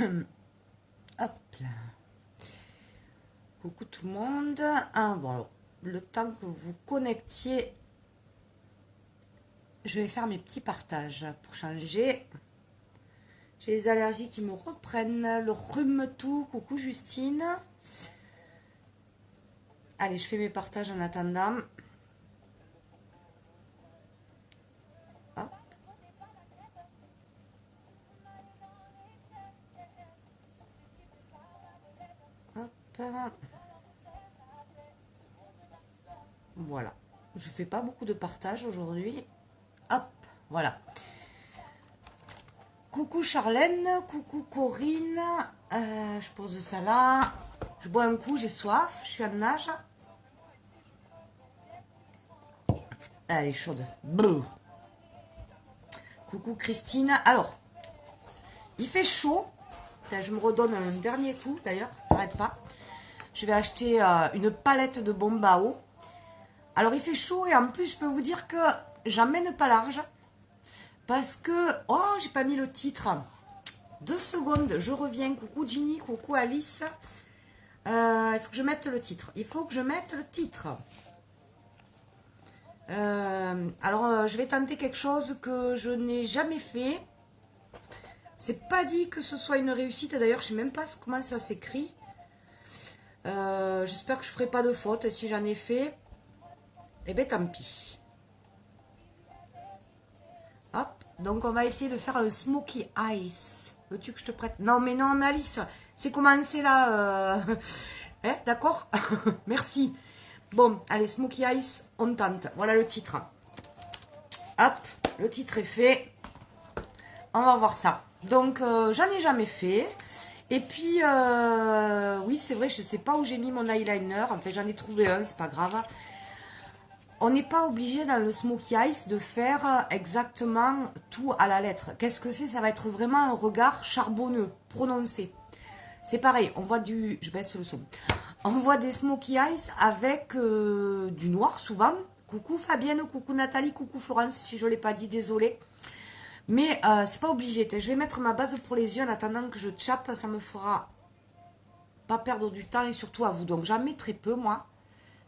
Hop là. Coucou tout le monde. Ah, bon, alors, le temps que vous connectiez, je vais faire mes petits partages pour changer. J'ai les allergies qui me reprennent, le rhume tout. Coucou Justine. Allez, je fais mes partages en attendant. Hop. Hop. Voilà. Je fais pas beaucoup de partages aujourd'hui. Hop, voilà. Coucou Charlène, coucou Corinne. Je pose ça là. Je bois un coup, j'ai soif. Je suis en nage. Elle est chaude. Brrr. Coucou Christine. Alors, il fait chaud. Je me redonne un dernier coup d'ailleurs. N'arrête pas. Je vais acheter une palette de bombes à eau. Alors, il fait chaud et en plus, je peux vous dire que j'emmène pas large. Parce que... Oh, j'ai pas mis le titre. 2 secondes, je reviens. Coucou Ginny, coucou Alice. Il faut que je mette le titre. Il faut que je mette le titre. Je vais tenter quelque chose que je n'ai jamais fait. C'est pas dit que ce soit une réussite. D'ailleurs, je sais même pas comment ça s'écrit. J'espère que je ferai pas de faute. Si j'en ai fait, eh ben tant pis. Hop. Donc, on va essayer de faire un smoky ice. Veux-tu que je te prête? Non, mais Alice, c'est commencé là. Hein, d'accord. Merci. Bon, allez, smoky ice, on tente. Voilà le titre. Hop, le titre est fait. On va voir ça. Donc, j'en ai jamais fait. Et puis, oui, c'est vrai, je sais pas où j'ai mis mon eyeliner. Enfin, j'en ai trouvé un, c'est pas grave. On n'est pas obligé dans le smoky ice de faire exactement tout à la lettre. Qu'est-ce que c'est? Ça va être vraiment un regard charbonneux, prononcé. C'est pareil, on voit du... Je baisse le son. On voit des smoky eyes avec du noir souvent. Coucou Fabienne, coucou Nathalie, coucou Florence, si je ne l'ai pas dit, désolée. Mais c'est pas obligé. Je vais mettre ma base pour les yeux en attendant que je chape. Ça me fera pas perdre du temps et surtout à vous. Donc j'en mets très peu moi.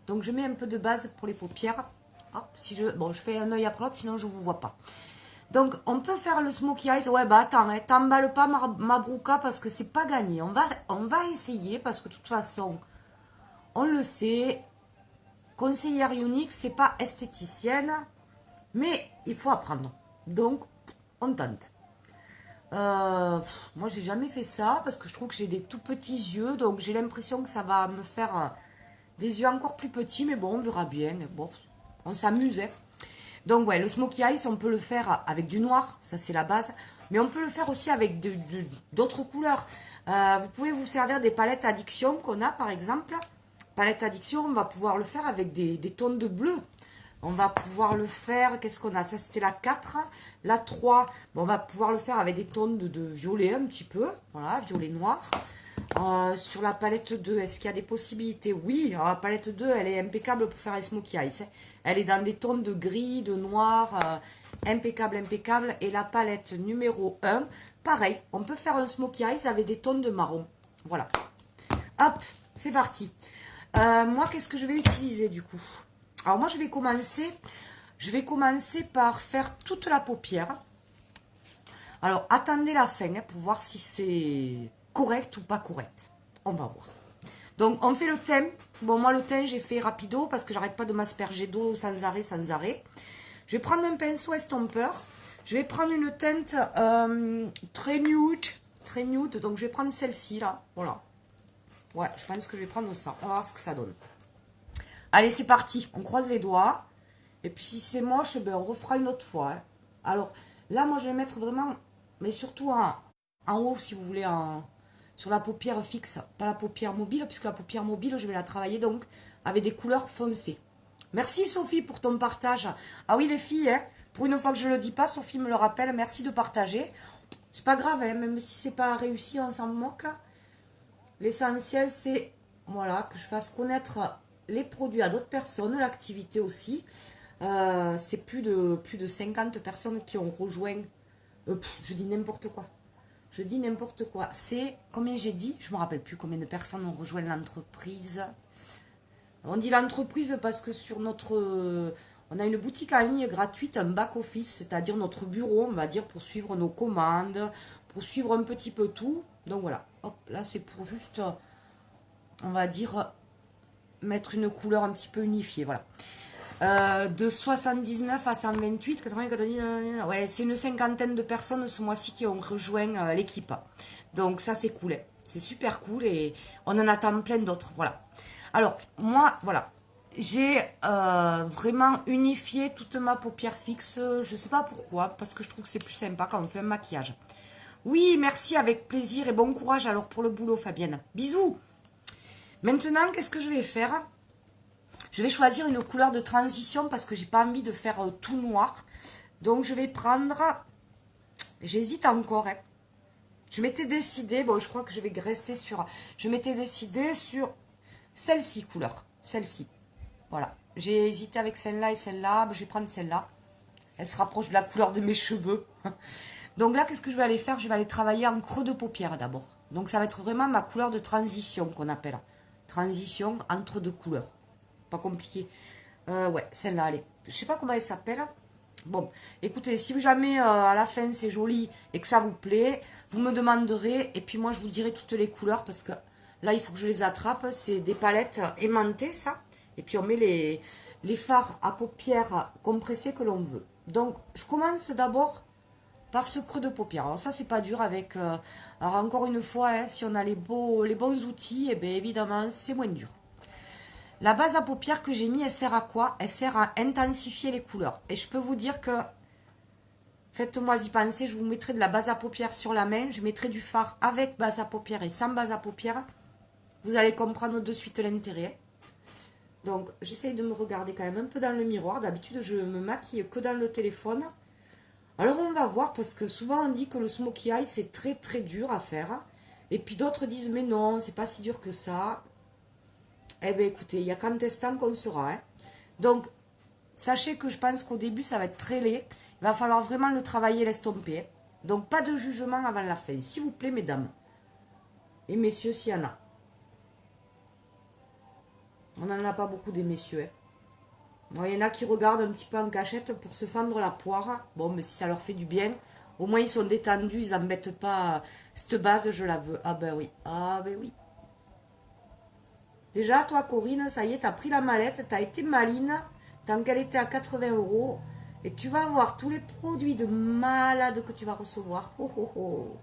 Donc je mets un peu de base pour les paupières. Hop, si je... Bon, je fais un œil après l'autre, sinon je ne vous vois pas. Donc, on peut faire le smoky eyes. Ouais, bah attends, hein, t'emballe pas ma brouca parce que c'est pas gagné. On va essayer parce que de toute façon, on le sait. Conseillère unique, c'est pas esthéticienne, mais il faut apprendre. Donc, on tente. Moi, j'ai jamais fait ça parce que je trouve que j'ai des tout petits yeux. Donc, j'ai l'impression que ça va me faire des yeux encore plus petits. Mais bon, on verra bien. Bon, on s'amuse, hein. Donc ouais, le smoky eyes, on peut le faire avec du noir, ça c'est la base. Mais on peut le faire aussi avec d'autres couleurs. Vous pouvez vous servir des palettes addiction qu'on a par exemple. Palette addiction, on va pouvoir le faire avec des tons de bleu. On va pouvoir le faire, qu'est-ce qu'on a? Ça c'était la 4. La 3, bon, on va pouvoir le faire avec des tons de violet un petit peu. Voilà, violet noir. Sur la palette 2, est-ce qu'il y a des possibilités? Oui, alors la palette 2, elle est impeccable pour faire les smoky eyes. Elle est dans des tons de gris, de noir, impeccable, impeccable. Et la palette numéro 1, pareil, on peut faire un smoky eyes avec des tons de marron. Voilà. Hop, c'est parti. Moi, qu'est-ce que je vais utiliser du coup? Alors moi, je vais commencer par faire toute la paupière. Alors, attendez la fin hein, pour voir si c'est correct ou pas correct. On va voir. Donc, on fait le teint. Bon, moi, le teint, j'ai fait rapido parce que j'arrête pas de m'asperger d'eau sans arrêt, sans arrêt. Je vais prendre un pinceau estompeur. Je vais prendre une teinte très nude. Très nude. Donc, je vais prendre celle-ci, là. Voilà. Ouais, je pense que je vais prendre ça. On va voir ce que ça donne. Allez, c'est parti. On croise les doigts. Et puis, si c'est moche, ben, on refera une autre fois. Hein. Alors, là, moi, je vais mettre vraiment... Mais surtout en haut, si vous voulez, sur la paupière fixe, pas la paupière mobile, puisque la paupière mobile, je vais la travailler donc avec des couleurs foncées. Merci Sophie pour ton partage. Ah oui les filles, hein, pour une fois que je ne le dis pas, Sophie me le rappelle, merci de partager. C'est pas grave, hein, même si c'est pas réussi, on s'en moque. L'essentiel c'est voilà, que je fasse connaître les produits à d'autres personnes, l'activité aussi. C'est plus de 50 personnes qui ont rejoint. Je dis n'importe quoi. Je dis n'importe quoi. C'est, combien j'ai dit? Je me rappelle plus combien de personnes ont rejoint l'entreprise. On dit l'entreprise parce que sur notre... on a une boutique en ligne gratuite, un back-office, c'est-à-dire notre bureau, on va dire, pour suivre nos commandes, pour suivre un petit peu tout. Donc voilà, hop, là c'est pour juste, on va dire, mettre une couleur un petit peu unifiée, voilà. De 79 à 128, 80, 90, ouais, c'est une cinquantaine de personnes ce mois-ci qui ont rejoint l'équipe. Donc ça c'est cool, hein. C'est super cool et on en attend plein d'autres, voilà. Alors moi, voilà, j'ai vraiment unifié toute ma paupière fixe, je sais pas pourquoi, parce que je trouve que c'est plus sympa quand on fait un maquillage. Oui, merci, avec plaisir et bon courage alors pour le boulot Fabienne. Bisous. Maintenant, qu'est-ce que je vais faire? Je vais choisir une couleur de transition parce que j'ai pas envie de faire tout noir. Donc je vais prendre... J'hésite encore, hein. Je m'étais décidé, bon je crois que je vais rester sur... Je m'étais décidé sur celle-ci couleur, celle-ci. Voilà, j'ai hésité avec celle-là et celle-là, je vais prendre celle-là. Elle se rapproche de la couleur de mes cheveux. Donc là, qu'est-ce que je vais aller faire? Je vais aller travailler en creux de paupière d'abord. Donc ça va être vraiment ma couleur de transition qu'on appelle. Transition entre deux couleurs. Pas compliqué. Ouais, celle-là, allez. Je sais pas comment elle s'appelle. Bon, écoutez, si jamais à la fin c'est joli et que ça vous plaît, vous me demanderez et puis moi je vous dirai toutes les couleurs parce que là il faut que je les attrape. C'est des palettes aimantées ça. Et puis on met les fards à paupières compressés que l'on veut. Donc je commence d'abord par ce creux de paupière. Alors ça c'est pas dur avec... alors encore une fois, hein, si on a les bons outils, et bien évidemment c'est moins dur. La base à paupières que j'ai mis, elle sert à quoi? Elle sert à intensifier les couleurs. Et je peux vous dire que, faites-moi y penser, je vous mettrai de la base à paupières sur la main, je mettrai du fard avec base à paupières et sans base à paupières. Vous allez comprendre de suite l'intérêt. Donc, j'essaye de me regarder quand même un peu dans le miroir. D'habitude, je me maquille que dans le téléphone. Alors, on va voir, parce que souvent, on dit que le smokey eye, c'est très très dur à faire. Et puis d'autres disent, mais non, c'est pas si dur que ça. Eh bien, écoutez, il n'y a qu'en testant qu'on saura. Hein. Donc, sachez que je pense qu'au début, ça va être très laid. Il va falloir vraiment le travailler, l'estomper. Donc, pas de jugement avant la fin. S'il vous plaît, mesdames. Et messieurs, s'il y en a. On n'en a pas beaucoup des messieurs. Hein. Bon, il y en a qui regardent un petit peu en cachette pour se fendre la poire. Bon, mais si ça leur fait du bien, au moins ils sont détendus, ils n'embêtent pas. Cette base, je la veux. Ah ben oui, ah ben oui. Déjà, toi, Corinne, ça y est, t'as pris la mallette, t'as été maline, tant qu'elle était à 80 €, et tu vas avoir tous les produits de malade que tu vas recevoir. Oh, oh, oh.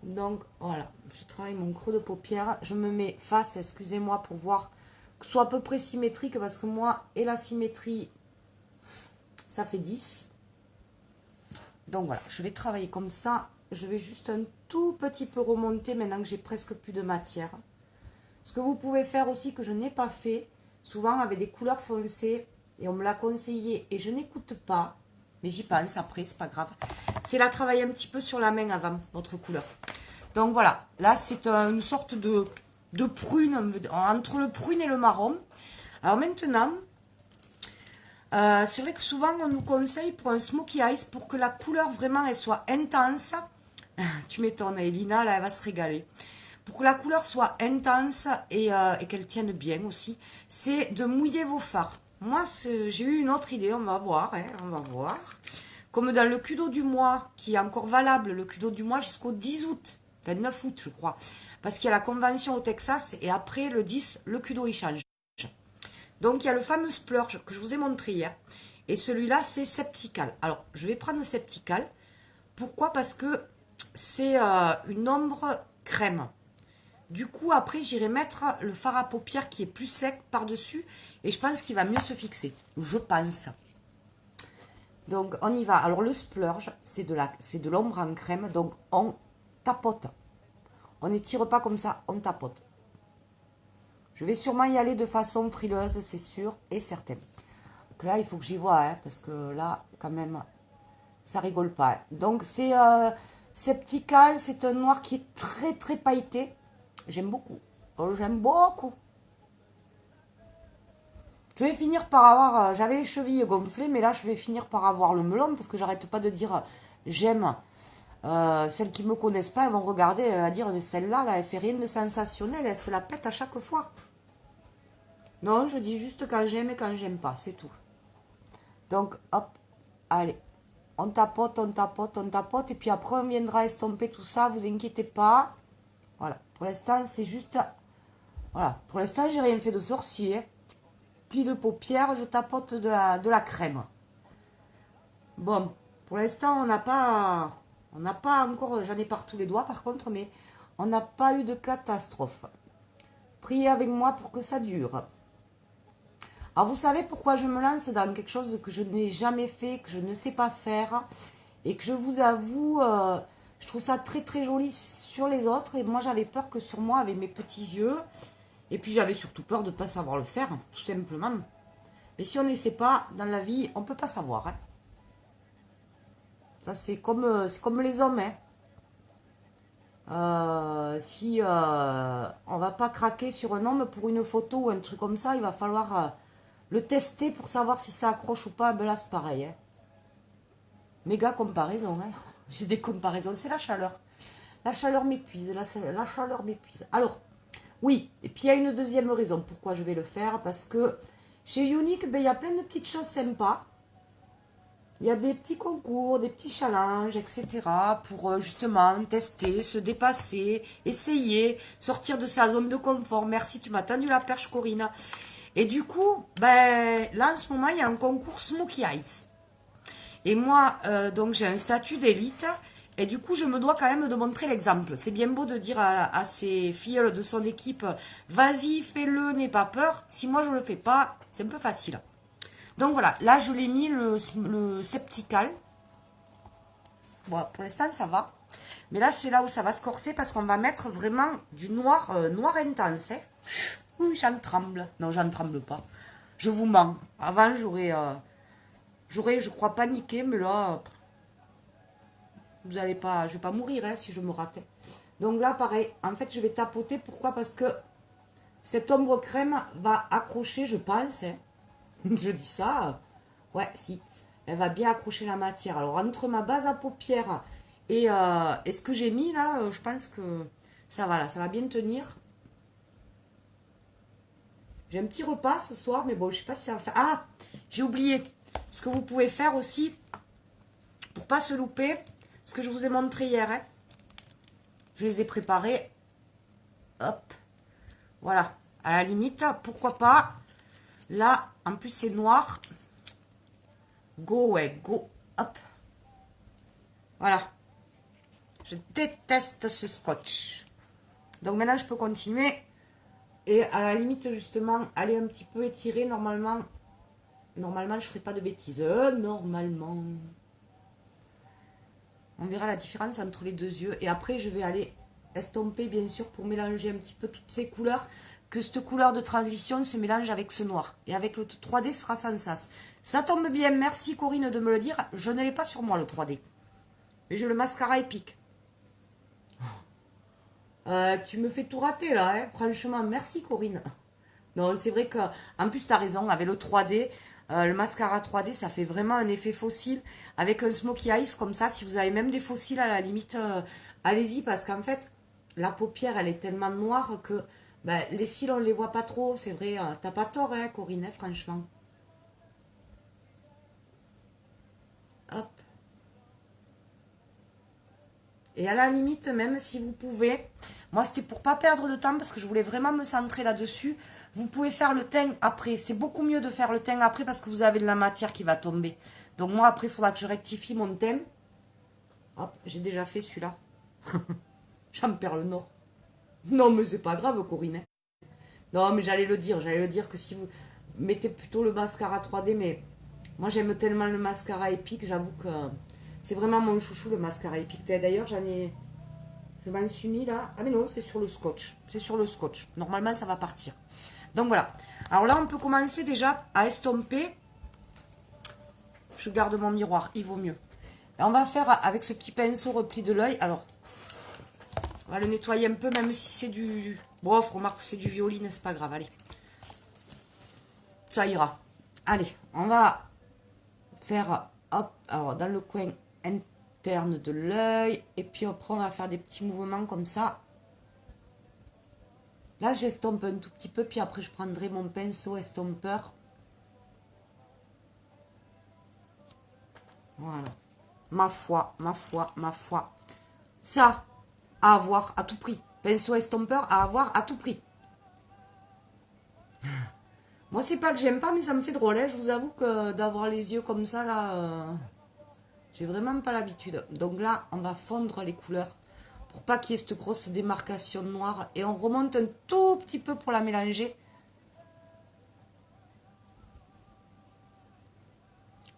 Donc, voilà, je travaille mon creux de paupière. Je me mets face, excusez-moi, pour voir que ce soit à peu près symétrique, parce que moi, et la symétrie, ça fait 10. Donc, voilà, je vais travailler comme ça. Je vais juste un tout petit peu remonter maintenant que j'ai presque plus de matière. Ce que vous pouvez faire aussi, que je n'ai pas fait, souvent avec des couleurs foncées, et on me l'a conseillé, et je n'écoute pas, mais j'y pense après, c'est pas grave, c'est la travailler un petit peu sur la main avant, votre couleur. Donc voilà, là c'est une sorte de prune, entre le prune et le marron. Alors maintenant, c'est vrai que souvent on nous conseille pour un smokey eyes, pour que la couleur vraiment elle soit intense, tu m'étonnes, Elina, là elle va se régaler. Pour que la couleur soit intense et qu'elle tienne bien aussi, c'est de mouiller vos fards. Moi, j'ai eu une autre idée, on va voir, hein, on va voir. Comme dans le Kudo du mois, qui est encore valable, le Kudo du mois jusqu'au 10 août, enfin 9 août je crois, parce qu'il y a la convention au Texas et après le 10, le Kudo il change. Donc il y a le fameux splurge que je vous ai montré hier, et celui-là c'est Septical. Alors je vais prendre Septical, pourquoi? Parce que c'est une ombre crème. Du coup, après, j'irai mettre le fard à paupières qui est plus sec par-dessus. Et je pense qu'il va mieux se fixer. Je pense. Donc, on y va. Alors, le splurge, c'est de l'ombre en crème. Donc, on tapote. On n'étire pas comme ça, on tapote. Je vais sûrement y aller de façon frileuse, c'est sûr et certain. Donc là, il faut que j'y vois, hein, parce que là, quand même, ça rigole pas. Hein. Donc, c'est Septical. C'est un noir qui est très, très pailleté. J'aime beaucoup. Oh, j'aime beaucoup. Je vais finir par avoir... j'avais les chevilles gonflées, mais là, je vais finir par avoir le melon, parce que j'arrête pas de dire j'aime Celles qui me connaissent pas, elles vont regarder, elles vont dire, mais celle-là, là, elle fait rien de sensationnel, elle se la pète à chaque fois. Non, je dis juste quand j'aime et quand j'aime pas, c'est tout. Donc, hop, allez. On tapote, on tapote, on tapote, et puis après, on viendra estomper tout ça, vous inquiétez pas. Voilà, pour l'instant, c'est juste... Voilà, pour l'instant, j'ai rien fait de sorcier. Pli de paupières, je tapote de la crème. Bon, pour l'instant, on n'a pas... On n'a pas encore... J'en ai partout les doigts, par contre, mais on n'a pas eu de catastrophe. Priez avec moi pour que ça dure. Alors, vous savez pourquoi je me lance dans quelque chose que je n'ai jamais fait, que je ne sais pas faire, et que je vous avoue, je trouve ça très très joli sur les autres, et moi j'avais peur que sur moi, avec mes petits yeux, et puis j'avais surtout peur de ne pas savoir le faire, tout simplement. Mais si on n'essaie pas dans la vie, on ne peut pas savoir. Hein. Ça c'est comme les hommes. Hein. Si on va pas craquer sur un homme pour une photo ou un truc comme ça, il va falloir le tester pour savoir si ça accroche ou pas. Ben là c'est pareil. Hein. Méga comparaison. Hein. J'ai des comparaisons, c'est la chaleur. La chaleur m'épuise, la chaleur m'épuise. Alors, oui, et puis il y a une deuxième raison pourquoi je vais le faire, parce que chez Unique, ben, il y a plein de petites choses sympas. Il y a des petits concours, des petits challenges, etc. pour justement tester, se dépasser, essayer, sortir de sa zone de confort. Merci, tu m'as tendu la perche, Corinne. Et du coup, ben, là en ce moment, il y a un concours Smoky Eyes. Et moi, donc j'ai un statut d'élite. Et du coup, je me dois quand même de montrer l'exemple. C'est bien beau de dire à ces filles de son équipe, vas-y, fais-le, n'aie pas peur. Si moi je le fais pas, c'est un peu facile. Donc voilà, là je l'ai mis le septical. Bon, pour l'instant ça va. Mais là c'est là où ça va se corser parce qu'on va mettre vraiment du noir, noir intense. Hein. Oui, j'en tremble. Non, j'en tremble pas. Je vous mens. Avant j'aurais, je crois, paniqué, mais là, vous allez pas, je vais pas mourir hein, si je me rate. Donc là, pareil, en fait, je vais tapoter. Pourquoi? Parce que cette ombre crème va accrocher, je pense. Hein. Je dis ça. Ouais, si. Elle va bien accrocher la matière. Alors, entre ma base à paupières et ce que j'ai mis là, je pense que ça va là. Ça va bien tenir. J'ai un petit repas ce soir, mais bon, je sais pas si ça va faire. Ah, j'ai oublié. Ce que vous pouvez faire aussi, pour pas se louper, ce que je vous ai montré hier. Hein. Je les ai préparés. Hop. Voilà. À la limite, pourquoi pas. Là, en plus, c'est noir. Go, ouais, go. Hop. Voilà. Je déteste ce scotch. Donc maintenant, je peux continuer. Et à la limite, justement, aller un petit peu étirer. Normalement, je ne ferai pas de bêtises. Normalement. On verra la différence entre les deux yeux. Et après, je vais aller estomper, bien sûr, pour mélanger un petit peu toutes ces couleurs. Que cette couleur de transition se mélange avec ce noir. Et avec le 3D, ce sera sans sas. Ça tombe bien. Merci, Corinne, de me le dire. Je ne l'ai pas sur moi, le 3D. Mais j'ai le mascara épique. Tu me fais tout rater, là. Hein. Franchement, merci, Corinne. Non, c'est vrai que... En plus, tu as raison. Avec le 3D... le mascara 3D, ça fait vraiment un effet fossile. Avec un smoky eyes comme ça, si vous avez même des fossiles à la limite, allez-y. Parce qu'en fait, la paupière, elle est tellement noire que ben, les cils, on ne les voit pas trop. C'est vrai, t'as pas tort, hein, Corinne, hein, franchement. Hop. Et à la limite, même si vous pouvez, moi c'était pour pas perdre de temps parce que je voulais vraiment me centrer là-dessus. Vous pouvez faire le teint après. C'est beaucoup mieux de faire le teint après parce que vous avez de la matière qui va tomber. Donc moi après, il faudra que je rectifie mon teint. Hop, j'ai déjà fait celui-là. J'en perds le nord. Non, mais c'est pas grave, Corinne. Non, mais j'allais le dire. J'allais le dire que si vous mettez plutôt le mascara 3D, mais moi j'aime tellement le mascara épique, j'avoue que c'est vraiment mon chouchou, le mascara épique. D'ailleurs, je m'en suis mis là. Ah mais non, c'est sur le scotch. C'est sur le scotch. Normalement, ça va partir. Donc voilà. Alors là, on peut commencer déjà à estomper. Je garde mon miroir, il vaut mieux. Et on va faire avec ce petit pinceau repli de l'œil. Alors, on va le nettoyer un peu, même si c'est du... Bref, remarque que c'est du violine, c'est pas grave, allez. Ça ira. Allez, on va faire, hop, alors dans le coin terne de l'œil. Et puis après, on va faire des petits mouvements comme ça. Là, j'estompe un tout petit peu, puis après, je prendrai mon pinceau estompeur. Voilà. Ma foi, ma foi, ma foi. Ça, à avoir à tout prix. Pinceau estompeur à avoir à tout prix. Moi, c'est pas que j'aime pas, mais ça me fait drôle. Hein. Je vous avoue que d'avoir les yeux comme ça, là, j'ai vraiment pas l'habitude. Donc là, on va fondre les couleurs pour pas qu'il y ait cette grosse démarcation noire. Et on remonte un tout petit peu pour la mélanger.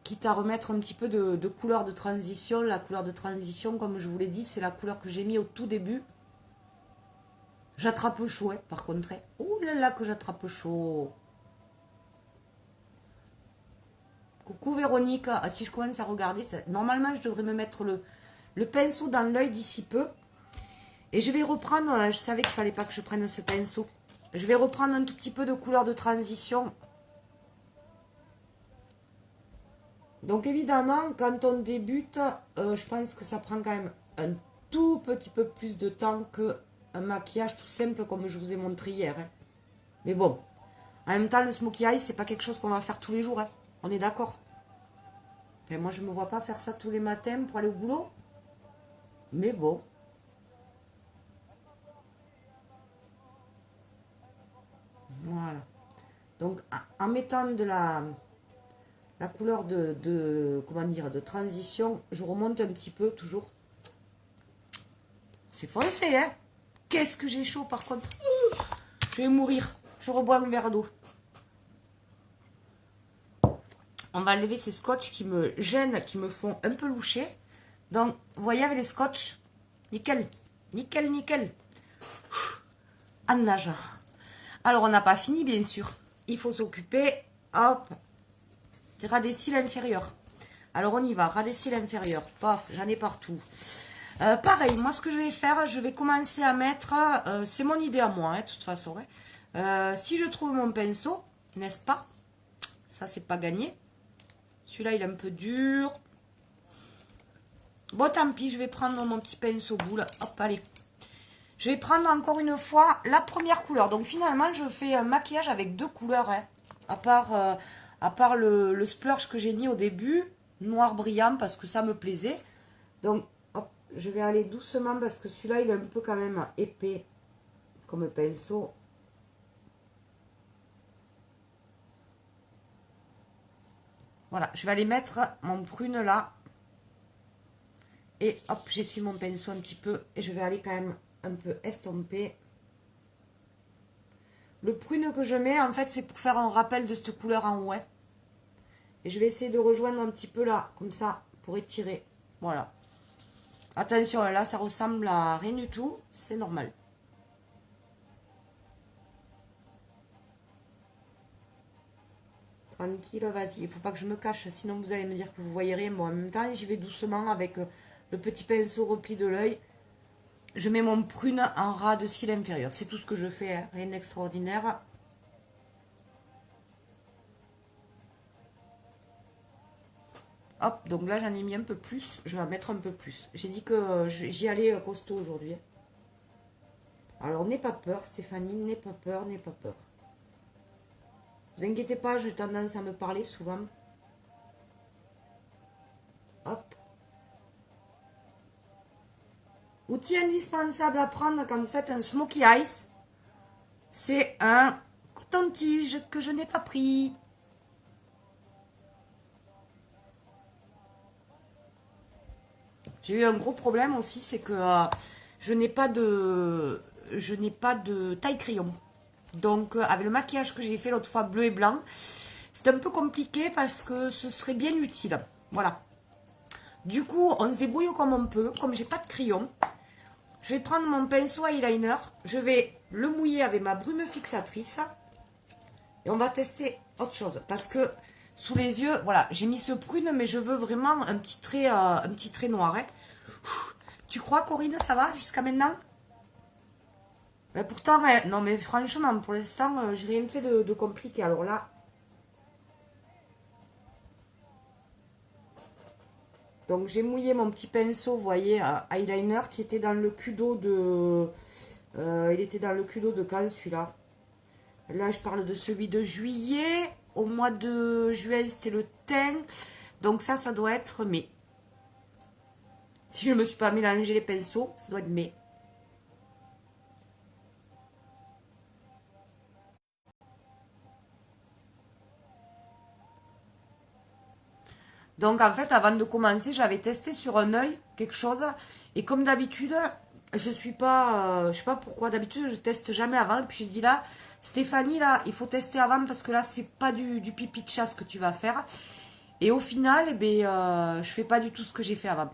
Quitte à remettre un petit peu de couleur de transition. La couleur de transition, comme je vous l'ai dit, c'est la couleur que j'ai mis au tout début. J'attrape chaud, hein, par contre. Hein. Ouh là là que j'attrape chaud. Coucou Véronique. Ah, si je commence à regarder, normalement je devrais me mettre le pinceau dans l'œil d'ici peu. Et je vais reprendre, je savais qu'il fallait pas que je prenne ce pinceau. Je vais reprendre un tout petit peu de couleur de transition. Donc évidemment, quand on débute, je pense que ça prend quand même un tout petit peu plus de temps qu'un maquillage tout simple comme je vous ai montré hier. Hein. Mais bon, en même temps, le smokey eye, c'est pas quelque chose qu'on va faire tous les jours. Hein. On est d'accord. Enfin, moi, je me vois pas faire ça tous les matins pour aller au boulot. Mais bon. Voilà. Donc, en mettant de la couleur comment dire, de transition, je remonte un petit peu, toujours. C'est foncé, hein. Qu'est-ce que j'ai chaud, par contre. Je vais mourir. Je rebois un verre d'eau. On va enlever ces scotch qui me gênent, qui me font un peu loucher. Donc, vous voyez, avec les scotch, nickel, nickel, nickel. En nage. Alors, on n'a pas fini, bien sûr. Il faut s'occuper, hop, des ras des cils inférieurs. Alors, on y va, ras des cils inférieurs. Paf, j'en ai partout. Pareil, moi, ce que je vais faire, je vais commencer à mettre, c'est mon idée à moi, hein, de toute façon. Hein. Si je trouve mon pinceau, n'est-ce pas? Ça, c'est pas gagné. Celui-là, il est un peu dur. Bon, tant pis, je vais prendre mon petit pinceau boule. Hop, allez. Je vais prendre encore une fois la première couleur. Donc, finalement, je fais un maquillage avec deux couleurs. Hein. À part le splurge que j'ai mis au début. Noir brillant, parce que ça me plaisait. Donc, hop, je vais aller doucement, parce que celui-là, il est un peu quand même épais comme pinceau. Voilà, je vais aller mettre mon prune là. Et hop, j'essuie mon pinceau un petit peu. Et je vais aller quand même un peu estomper. Le prune que je mets, en fait, c'est pour faire un rappel de cette couleur en haut. Hein. Et je vais essayer de rejoindre un petit peu là, comme ça, pour étirer. Voilà. Attention, là, ça ressemble à rien du tout. C'est normal. Tranquille, vas-y. Il ne faut pas que je me cache, sinon vous allez me dire que vous voyez rien. Bon, en même temps, j'y vais doucement avec le petit pinceau repli de l'œil. Je mets mon prune en ras de cils inférieur. C'est tout ce que je fais, hein. Rien d'extraordinaire. Hop, donc là, j'en ai mis un peu plus. Je vais en mettre un peu plus. J'ai dit que j'y allais costaud aujourd'hui. Alors, n'aie pas peur, Stéphanie. N'aie pas peur, n'aie pas peur. Vous inquiétez pas, j'ai tendance à me parler souvent. Hop. Outil indispensable à prendre quand vous faites un smokey eyes, c'est un coton-tige que je n'ai pas pris. J'ai eu un gros problème aussi, c'est que je n'ai pas de taille crayon. Donc, avec le maquillage que j'ai fait l'autre fois, bleu et blanc, c'est un peu compliqué parce que ce serait bien utile. Voilà. Du coup, on se débrouille comme on peut. Comme j'ai pas de crayon, je vais prendre mon pinceau eyeliner. Je vais le mouiller avec ma brume fixatrice. Et on va tester autre chose. Parce que sous les yeux, voilà, j'ai mis ce prune, mais je veux vraiment un petit trait noir. Hein. Tu crois, Corinne, ça va jusqu'à maintenant? Mais pourtant, non mais franchement, pour l'instant, j'ai rien fait de compliqué. Alors là, Donc j'ai mouillé mon petit pinceau, vous voyez, eyeliner qui était dans le cul d'eau de... il était dans le cul d'eau de quand celui-là? Là je parle de celui de juillet. Au mois de juin c'était le teint. Donc ça doit être mai. Si je ne me suis pas mélangé les pinceaux, ça doit être mai. Donc en fait, avant de commencer, j'avais testé sur un œil quelque chose. Et comme d'habitude, je sais pas pourquoi, d'habitude je teste jamais avant. Et puis j'ai dit là, Stéphanie, là, il faut tester avant parce que là, c'est pas du pipi de chasse que tu vas faire. Et au final, eh ben, je fais pas du tout ce que j'ai fait avant.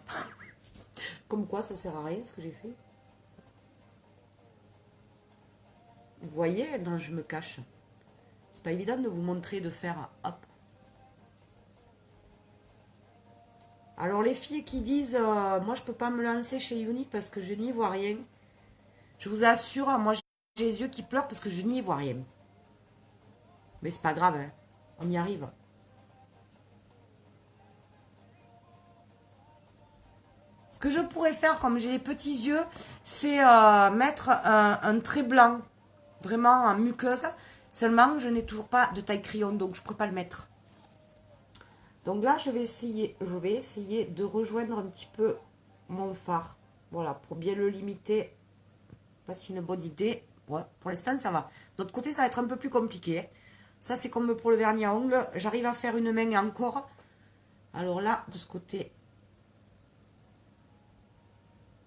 Comme quoi, ça sert à rien ce que j'ai fait. Vous voyez, non, je me cache. C'est pas évident de vous montrer, de faire, hop. Alors les filles qui disent moi je peux pas me lancer chez Unique parce que je n'y vois rien. Je vous assure, moi j'ai les yeux qui pleurent parce que je n'y vois rien. Mais c'est pas grave, hein. On y arrive. Ce que je pourrais faire comme j'ai des petits yeux, c'est mettre un trait blanc, vraiment en muqueuse. Seulement je n'ai toujours pas de taille crayon donc je ne pourrais pas le mettre. Donc là, je vais essayer de rejoindre un petit peu mon fard. Voilà, pour bien le limiter. Pas si une bonne idée. Ouais, pour l'instant, ça va. D'autre côté, ça va être un peu plus compliqué, hein. Ça, c'est comme pour le vernis à ongles. J'arrive à faire une main encore. Alors là, de ce côté.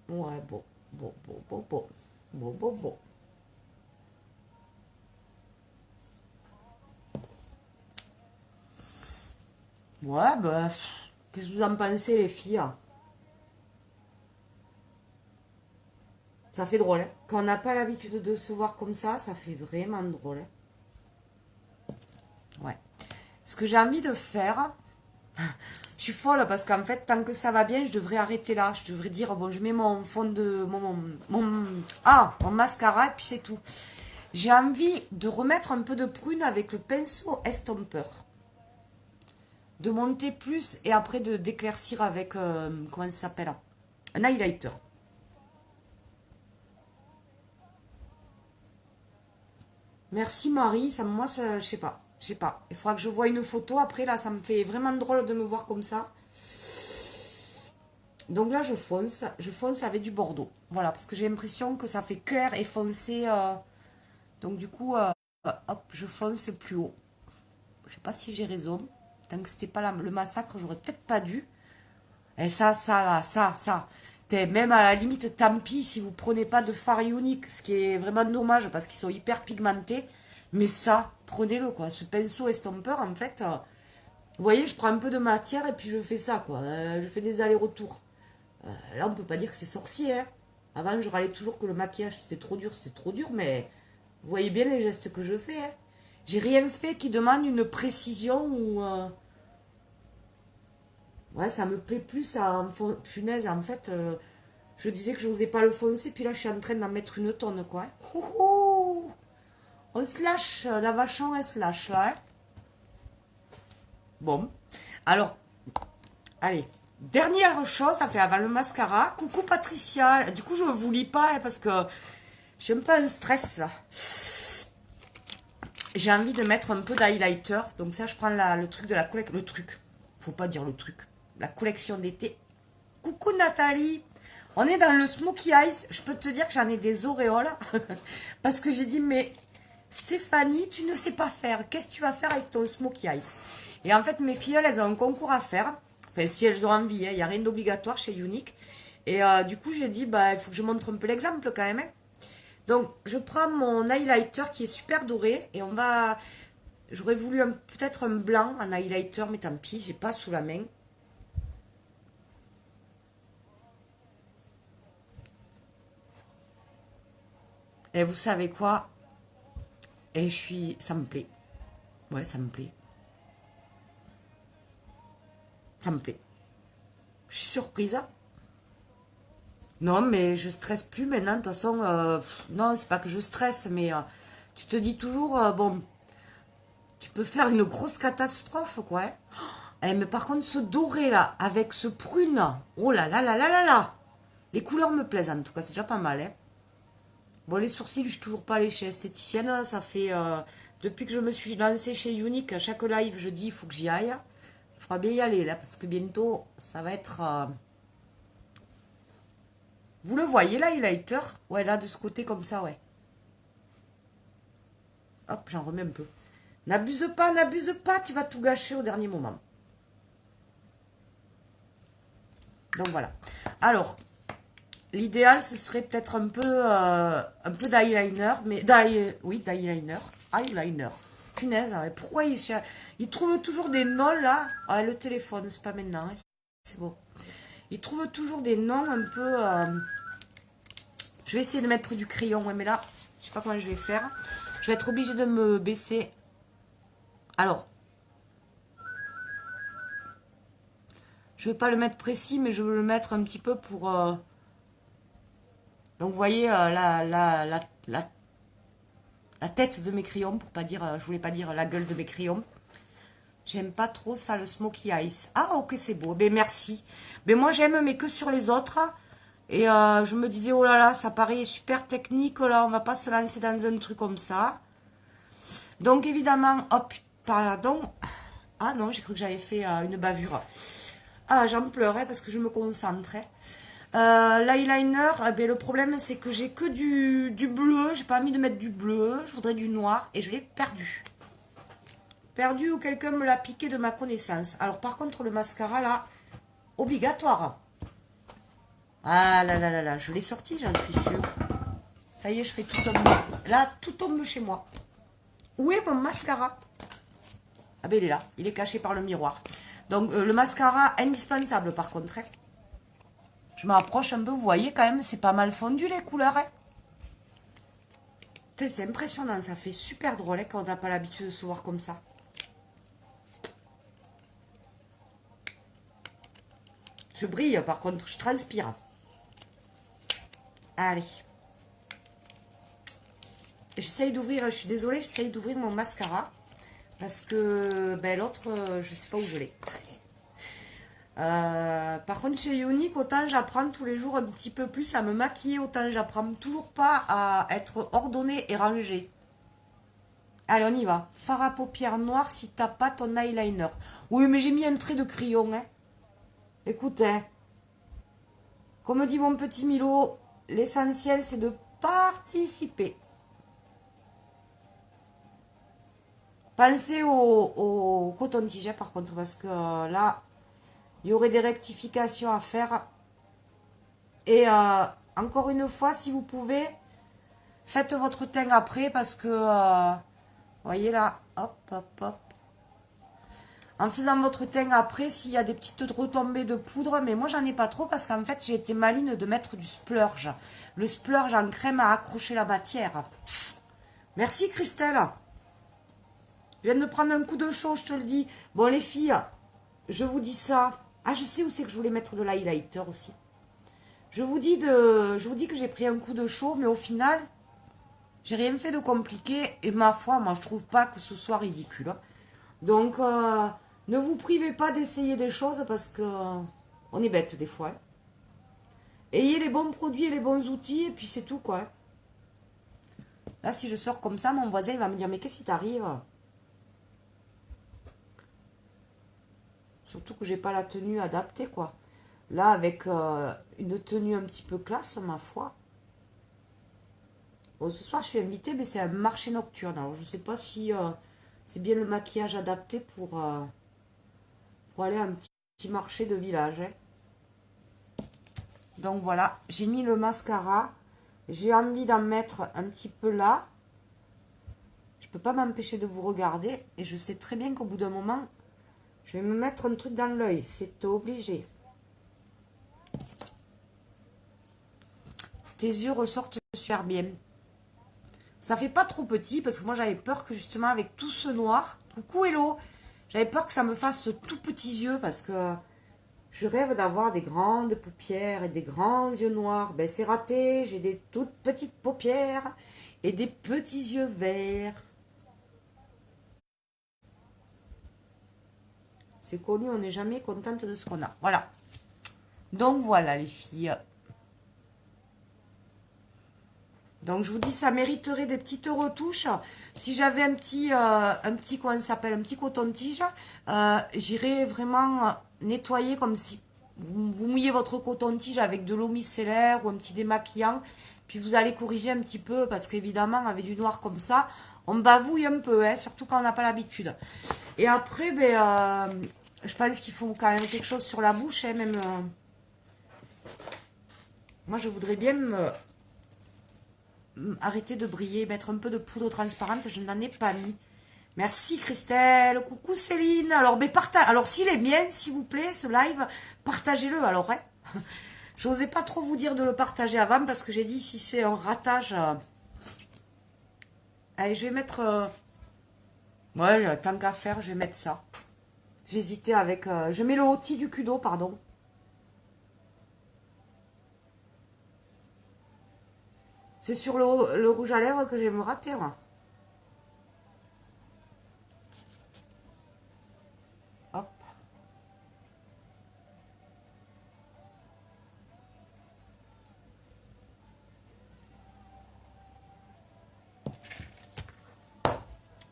Ouais, bon. Bon, bon, bon, bon. Bon, bon, bon. Ouais, bah, qu'est-ce que vous en pensez, les filles? Ça fait drôle, hein. Quand on n'a pas l'habitude de se voir comme ça fait vraiment drôle, hein. Ouais. Ce que j'ai envie de faire, je suis folle parce qu'en fait, tant que ça va bien, je devrais arrêter là. Je devrais dire, bon, je mets mon fond de... mon mascara et puis c'est tout. J'ai envie de remettre un peu de prune avec le pinceau estompeur. De monter plus et après de d'éclaircir avec, comment ça s'appelle? Un highlighter. Merci Marie, ça, moi, ça, je sais pas. Je sais pas. Il faudra que je voie une photo. Après, là, ça me fait vraiment drôle de me voir comme ça. Donc là, je fonce avec du bordeaux. Voilà, parce que j'ai l'impression que ça fait clair et foncé. Donc du coup, hop, je fonce plus haut. Je sais pas si j'ai raison. Tant que c'était pas le massacre, j'aurais peut-être pas dû. Et ça, là, ça. Même à la limite, tant pis si vous prenez pas de fard unique, ce qui est vraiment dommage parce qu'ils sont hyper pigmentés. Mais ça, prenez-le, quoi. Ce pinceau estompeur, en fait, vous voyez, je prends un peu de matière et puis je fais ça, quoi. Je fais des allers-retours. Là, on peut pas dire que c'est sorcier, hein. Avant, je râlais toujours que le maquillage, c'était trop dur, mais vous voyez bien les gestes que je fais, hein. J'ai rien fait qui demande une précision ou... Ouais, ça me plaît plus à... Punaise, en fait, je disais que je n'osais pas le foncer, puis là, je suis en train d'en mettre une tonne, quoi, hein. Ouh, ouh. On se lâche, la vachon, elle se lâche, là, hein. Bon. Alors, allez. Dernière chose, ça fait avant le mascara. Coucou Patricia. Du coup, je ne vous lis pas hein, parce que j'ai un peu un stress là. J'ai envie de mettre un peu d'highlighter. Donc ça, je prends le truc de la collection. Le truc. Faut pas dire le truc. La collection d'été. Coucou Nathalie. On est dans le Smokey Eyes. Je peux te dire que j'en ai des auréoles. Parce que j'ai dit, mais Stéphanie, tu ne sais pas faire. Qu'est-ce que tu vas faire avec ton Smokey Eyes? Et en fait, mes filles, elles ont un concours à faire. Enfin, si elles ont envie, il n'y a rien d'obligatoire chez Unique. Et du coup, j'ai dit, bah, il faut que je montre un peu l'exemple quand même, hein. Donc, je prends mon highlighter qui est super doré. Et on va... J'aurais voulu peut-être un blanc en highlighter, mais tant pis, j'ai pas sous la main. Et vous savez quoi? Et ça me plaît. Ouais, ça me plaît. Ça me plaît. Je suis surprise, hein. Non, mais je stresse plus maintenant. De toute façon, non, c'est pas que je stresse, mais tu te dis toujours, bon, tu peux faire une grosse catastrophe, quoi, hein. Eh, mais par contre, ce doré là, avec ce prune, oh là là là là là là. Les couleurs me plaisent en tout cas, c'est déjà pas mal. Hein. Bon, les sourcils, je suis toujours pas allée chez esthéticienne. Ça fait depuis que je me suis lancée chez Unique, à chaque live, je dis il faut que j'y aille. Il faudra bien y aller là, parce que bientôt, ça va être. Vous le voyez là, highlighter? Ouais, là, de ce côté comme ça, ouais. Hop, j'en remets un peu. N'abuse pas, tu vas tout gâcher au dernier moment. Donc voilà. Alors, l'idéal, ce serait peut-être un peu d'eyeliner, mais oui, d'eyeliner, eyeliner. Punaise, hein, pourquoi il trouve toujours des noms là? Ah, le téléphone, c'est pas maintenant, hein, c'est bon. Il trouve toujours des noms un peu. Je vais essayer de mettre du crayon, ouais, mais là, je sais pas comment je vais faire. Je vais être obligée de me baisser. Alors, je vais pas le mettre précis, mais je veux le mettre un petit peu pour. Donc, vous voyez la tête de mes crayons, pour pas dire, je voulais pas dire la gueule de mes crayons. J'aime pas trop ça, le smokey eyes. Ah, ok, c'est beau. Ben, merci. Ben, moi, j'aime, mais que sur les autres. Et je me disais, oh là là, ça paraît super technique, là, on va pas se lancer dans un truc comme ça. Donc, évidemment, hop, pardon. Ah non, j'ai cru que j'avais fait une bavure. Ah, j'en pleurais parce que je me concentrais. L'eyeliner, eh bien, le problème, c'est que j'ai que du bleu. J'ai pas envie de mettre du bleu. Je voudrais du noir et je l'ai perdu. Perdu ou quelqu'un me l'a piqué de ma connaissance. Alors, par contre, le mascara, là, obligatoire. Ah là là là là, je l'ai sorti, j'en suis sûre. Ça y est, je fais tout tomber. Là, tout tombe chez moi. Où est mon mascara? Ah ben, il est là. Il est caché par le miroir. Donc, le mascara, indispensable, par contre. Hein. Je m'approche un peu, vous voyez quand même, c'est pas mal fondu les couleurs. Hein. C'est impressionnant, ça fait super drôle hein, quand on n'a pas l'habitude de se voir comme ça. Je brille par contre, je transpire. Allez. J'essaye d'ouvrir, je suis désolée, j'essaye d'ouvrir mon mascara. Parce que ben, l'autre, je sais pas où je l'ai. Par contre, chez Unique, autant j'apprends tous les jours un petit peu plus à me maquiller, autant j'apprends toujours pas à être ordonnée et rangée. Allez, on y va. Fard à paupières noires si t'as pas ton eyeliner. Oui, mais j'ai mis un trait de crayon. Hein. Écoute, hein. Comme dit mon petit Milo, l'essentiel c'est de participer. Pensez au coton-tige, par contre, parce que là, il y aurait des rectifications à faire. Et encore une fois, si vous pouvez, faites votre teint après, parce que, voyez là, hop, hop, hop. En faisant votre teint après, s'il y a des petites retombées de poudre, mais moi j'en ai pas trop, parce qu'en fait, j'ai été maline de mettre du splurge. Le splurge en crème à accrocher la matière. Merci Christelle. Je viens de prendre un coup de chaud, je te le dis. Bon, les filles, je vous dis ça. Ah, je sais où c'est que je voulais mettre de l'highlighter aussi. Je vous dis que j'ai pris un coup de chaud, mais au final, j'ai rien fait de compliqué. Et ma foi, moi, je trouve pas que ce soit ridicule. Donc, ne vous privez pas d'essayer des choses parce que on est bête des fois. Hein. Ayez les bons produits et les bons outils, et puis c'est tout, quoi. Là, si je sors comme ça, mon voisin il va me dire, mais qu'est-ce qui t'arrive? Surtout que j'ai pas la tenue adaptée, quoi. Là, avec une tenue un petit peu classe, ma foi. Bon, ce soir, je suis invitée, mais c'est un marché nocturne. Alors, je sais pas si c'est bien le maquillage adapté pour aller à un petit marché de village. Hein. Donc, voilà. J'ai mis le mascara. J'ai envie d'en mettre un petit peu là. Je peux pas m'empêcher de vous regarder. Et je sais très bien qu'au bout d'un moment, je vais me mettre un truc dans l'œil. C'est obligé. Tes yeux ressortent super bien. Ça fait pas trop petit parce que moi j'avais peur que justement avec tout ce noir, coucou Hello, j'avais peur que ça me fasse tout petits yeux parce que je rêve d'avoir des grandes paupières et des grands yeux noirs. Ben c'est raté, j'ai des toutes petites paupières et des petits yeux verts. C'est connu, on n'est jamais contente de ce qu'on a. Voilà. Donc voilà les filles. Donc je vous dis, ça mériterait des petites retouches. Si j'avais comment ça s'appelle, un petit coton-tige, j'irais vraiment nettoyer comme si vous mouillez votre coton-tige avec de l'eau micellaire ou un petit démaquillant. Puis vous allez corriger un petit peu parce qu'évidemment, avec du noir comme ça, on bavouille un peu, hein, surtout quand on n'a pas l'habitude. Et après, je pense qu'il faut quand même quelque chose sur la bouche, hein, même. Moi, je voudrais bien arrêter de briller, mettre un peu de poudre transparente, je n'en ai pas mis. Merci Christelle, coucou Céline. Alors, alors s'il est bien, s'il vous plaît, ce live, partagez-le alors. Hein. J'osais pas trop vous dire de le partager avant parce que j'ai dit si c'est un ratage. Allez, je vais mettre. Ouais, tant qu'à faire, je vais mettre ça. J'hésitais avec. Je mets le outil du Kudo, pardon. C'est sur le rouge à lèvres que je vais me rater, moi. Hop.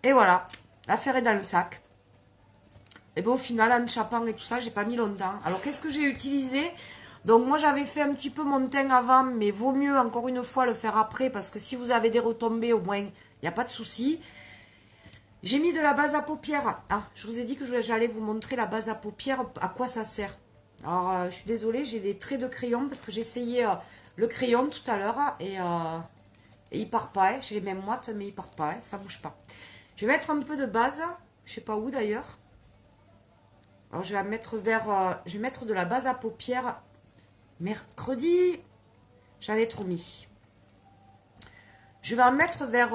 Et voilà, l'affaire est dans le sac. Et bien au final, en chapant et tout ça, j'ai pas mis longtemps. Alors qu'est-ce que j'ai utilisé? Donc moi j'avais fait un petit peu mon teint avant, mais vaut mieux encore une fois le faire après, parce que si vous avez des retombées, au moins, il n'y a pas de souci. J'ai mis de la base à paupières. Ah, je vous ai dit que j'allais vous montrer la base à paupières, à quoi ça sert. Alors je suis désolée, j'ai des traits de crayon, parce que j'ai essayé le crayon tout à l'heure, et il part pas. Hein. J'ai les mêmes moites, mais il part pas, hein, ça bouge pas. Je vais mettre un peu de base, je sais pas où d'ailleurs. Alors je vais mettre je vais mettre de la base à paupières. Mercredi, j'en ai trop mis. Je vais en mettre vers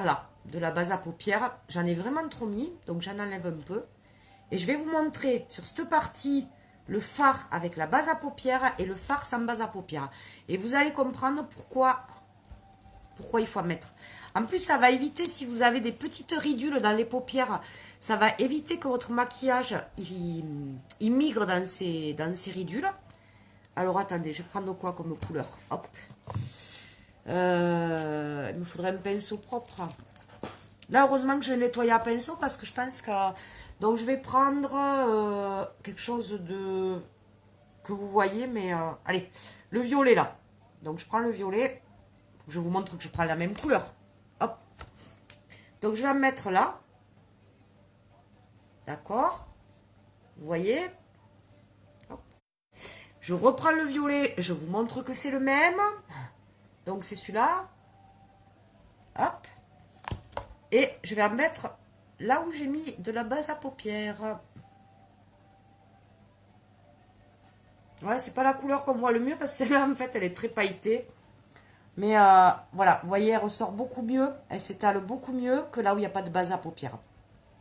là, de la base à paupières. J'en ai vraiment trop mis, donc j'en enlève un peu. Et je vais vous montrer sur cette partie le fard avec la base à paupières et le fard sans base à paupières. Et vous allez comprendre pourquoi il faut en mettre. En plus, ça va éviter, si vous avez des petites ridules dans les paupières, ça va éviter que votre maquillage il migre dans ces ridules. Alors attendez, je vais prendre quoi comme couleur? Hop. Il me faudrait un pinceau propre. Là, heureusement que je nettoie à pinceau parce que je pense que... Donc je vais prendre quelque chose de... que vous voyez, mais... Allez, le violet là. Donc je prends le violet. Je vous montre que je prends la même couleur. Hop. Donc je vais en mettre là. D'accord. Vous voyez? Je reprends le violet, je vous montre que c'est le même. Donc c'est celui-là. Hop. Et je vais en mettre là où j'ai mis de la base à paupières. Ouais, c'est pas la couleur qu'on voit le mieux parce que celle-là, en fait, elle est très pailletée. Mais voilà, vous voyez, elle ressort beaucoup mieux. Elle s'étale beaucoup mieux que là où il n'y a pas de base à paupières.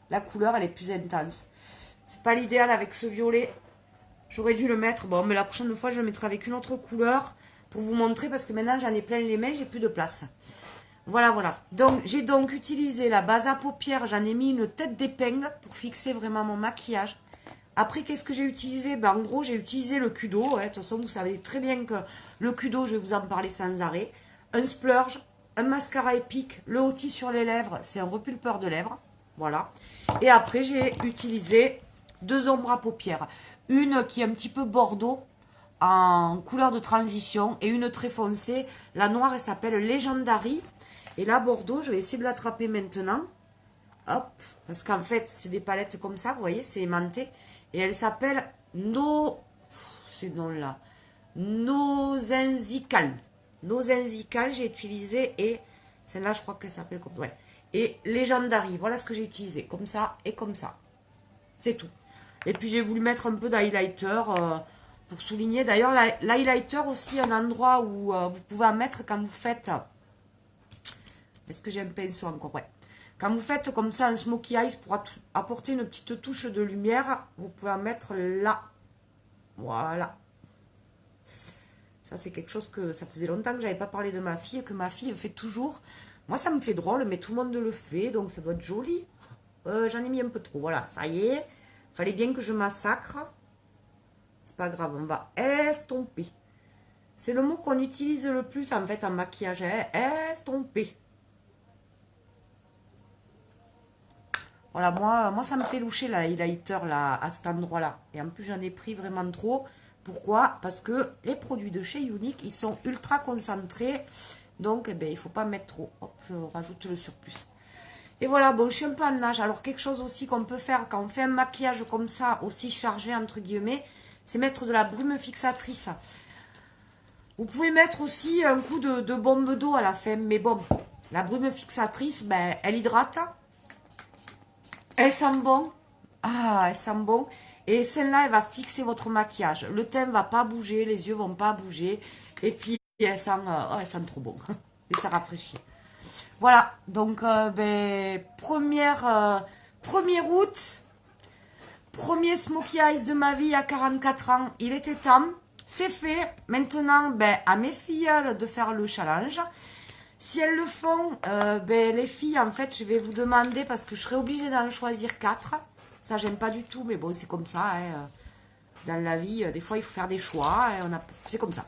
La couleur, elle est plus intense. C'est pas l'idéal avec ce violet. J'aurais dû le mettre. Bon, mais la prochaine fois, je le mettrai avec une autre couleur pour vous montrer parce que maintenant, j'en ai plein les mains, j'ai plus de place. Voilà, voilà. Donc, j'ai donc utilisé la base à paupières. J'en ai mis une tête d'épingle pour fixer vraiment mon maquillage. Après, qu'est-ce que j'ai utilisé? Ben, en gros, j'ai utilisé le Kudo. Ouais. De toute façon, vous savez très bien que le Kudo, je vais vous en parler sans arrêt. Un splurge, un mascara épique, le outil sur les lèvres, c'est un repulpeur de lèvres. Voilà. Et après, j'ai utilisé 2 ombres à paupières. Une qui est un petit peu bordeaux, en couleur de transition, et une très foncée. La noire, elle s'appelle Legendary. Et la bordeaux, je vais essayer de l'attraper maintenant. Hop, parce qu'en fait, c'est des palettes comme ça, vous voyez, c'est aimanté. Et elle s'appelle ces noms-là. Nozenzical. Nozenzical, j'ai utilisé, et celle-là, je crois qu'elle s'appelle comme... Ouais. Et Legendary, voilà ce que j'ai utilisé, comme ça et comme ça. C'est tout. Et puis, j'ai voulu mettre un peu d'highlighter pour souligner. D'ailleurs, l'highlighter aussi, un endroit où vous pouvez en mettre quand vous faites... Est-ce que j'ai un pinceau encore? Ouais. Quand vous faites comme ça un smokey eyes pour apporter une petite touche de lumière, vous pouvez en mettre là. Voilà. Ça, c'est quelque chose que ça faisait longtemps que j'avais pas parlé de ma fille, que ma fille fait toujours. Moi, ça me fait drôle, mais tout le monde le fait, donc ça doit être joli. J'en ai mis un peu trop. Voilà, ça y est. Fallait bien que je massacre. C'est pas grave, on va estomper. C'est le mot qu'on utilise le plus en fait en maquillage, hein, estomper. Voilà, moi ça me fait loucher la highlighter là, à cet endroit-là. Et en plus j'en ai pris vraiment trop. Pourquoi? Parce que les produits de chez Younique, ils sont ultra concentrés. Donc eh ben, il ne faut pas mettre trop. Hop, je rajoute le surplus. Et voilà, bon, je suis un peu en nage. Alors quelque chose aussi qu'on peut faire quand on fait un maquillage comme ça, aussi chargé entre guillemets, c'est mettre de la brume fixatrice. Vous pouvez mettre aussi un coup de bombe d'eau à la fin. Mais bon, la brume fixatrice, ben, elle hydrate. Elle sent bon. Ah, elle sent bon. Et celle-là, elle va fixer votre maquillage. Le teint ne va pas bouger, les yeux vont pas bouger. Et puis, elle sent trop bon. Et ça rafraîchit. Voilà, donc, ben, 1er août, premier Smokey Eyes de ma vie à 44 ans. Il était temps. C'est fait. Maintenant, ben, à mes filles de faire le challenge. Si elles le font, ben, les filles, en fait, je vais vous demander, parce que je serai obligée d'en choisir 4. Ça, j'aime pas du tout, mais bon, c'est comme ça. Hein, dans la vie, des fois, il faut faire des choix. Hein, c'est comme ça.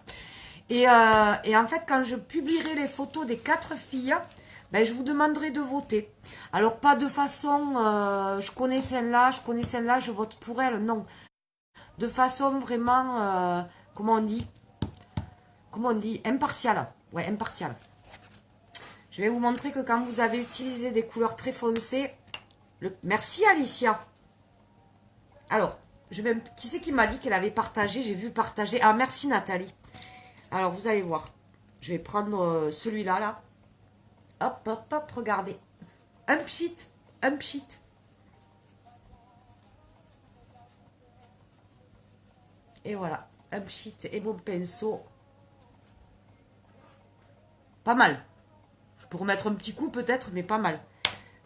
Et en fait, quand je publierai les photos des 4 filles, ben, je vous demanderai de voter. Alors, pas de façon, je connais celle-là, je vote pour elle. Non. De façon vraiment, comment on dit? Impartiale. Ouais, impartiale. Je vais vous montrer que quand vous avez utilisé des couleurs très foncées... Merci Alicia. Alors, qui c'est qui m'a dit qu'elle avait partagé? J'ai vu partager. Ah, merci Nathalie. Alors, vous allez voir. Je vais prendre celui-là, là. Hop, hop, hop, regardez. Un pchit, un pchit. Et voilà, un pchit et mon pinceau. Pas mal. Je peux remettre un petit coup peut-être, mais pas mal.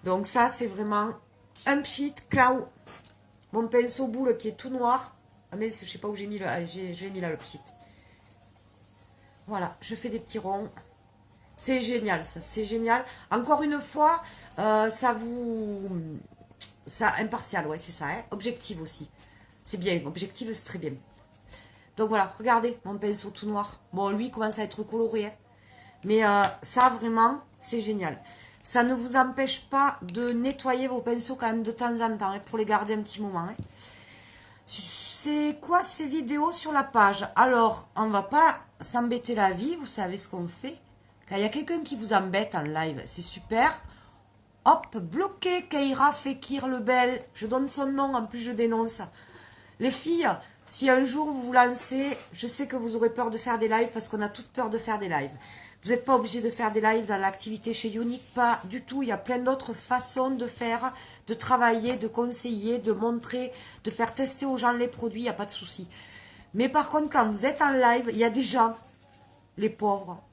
Donc ça, c'est vraiment un pchit, clau. Mon pinceau boule qui est tout noir. Ah mais je sais pas où j'ai mis j'ai mis là le pchit. Voilà, je fais des petits ronds. C'est génial, ça, c'est génial. Encore une fois, ça impartial, ouais, c'est ça, hein. Objectif aussi. C'est bien, objectif, c'est très bien. Donc voilà, regardez, mon pinceau tout noir. Bon, lui, il commence à être coloré, hein. Mais ça, vraiment, c'est génial. Ça ne vous empêche pas de nettoyer vos pinceaux quand même de temps en temps, hein, pour les garder un petit moment, hein. C'est quoi ces vidéos sur la page? Alors, on va pas s'embêter la vie, vous savez ce qu'on fait. Quand il y a quelqu'un qui vous embête en live, c'est super. Hop, bloqué Keira Fekir Lebel. Je donne son nom, en plus je dénonce. Les filles, si un jour vous vous lancez, je sais que vous aurez peur de faire des lives parce qu'on a toutes peur de faire des lives. Vous n'êtes pas obligé de faire des lives dans l'activité chez Younique, pas du tout. Il y a plein d'autres façons de faire, de travailler, de conseiller, de montrer, de faire tester aux gens les produits, il n'y a pas de souci. Mais par contre, quand vous êtes en live, il y a des gens, les pauvres,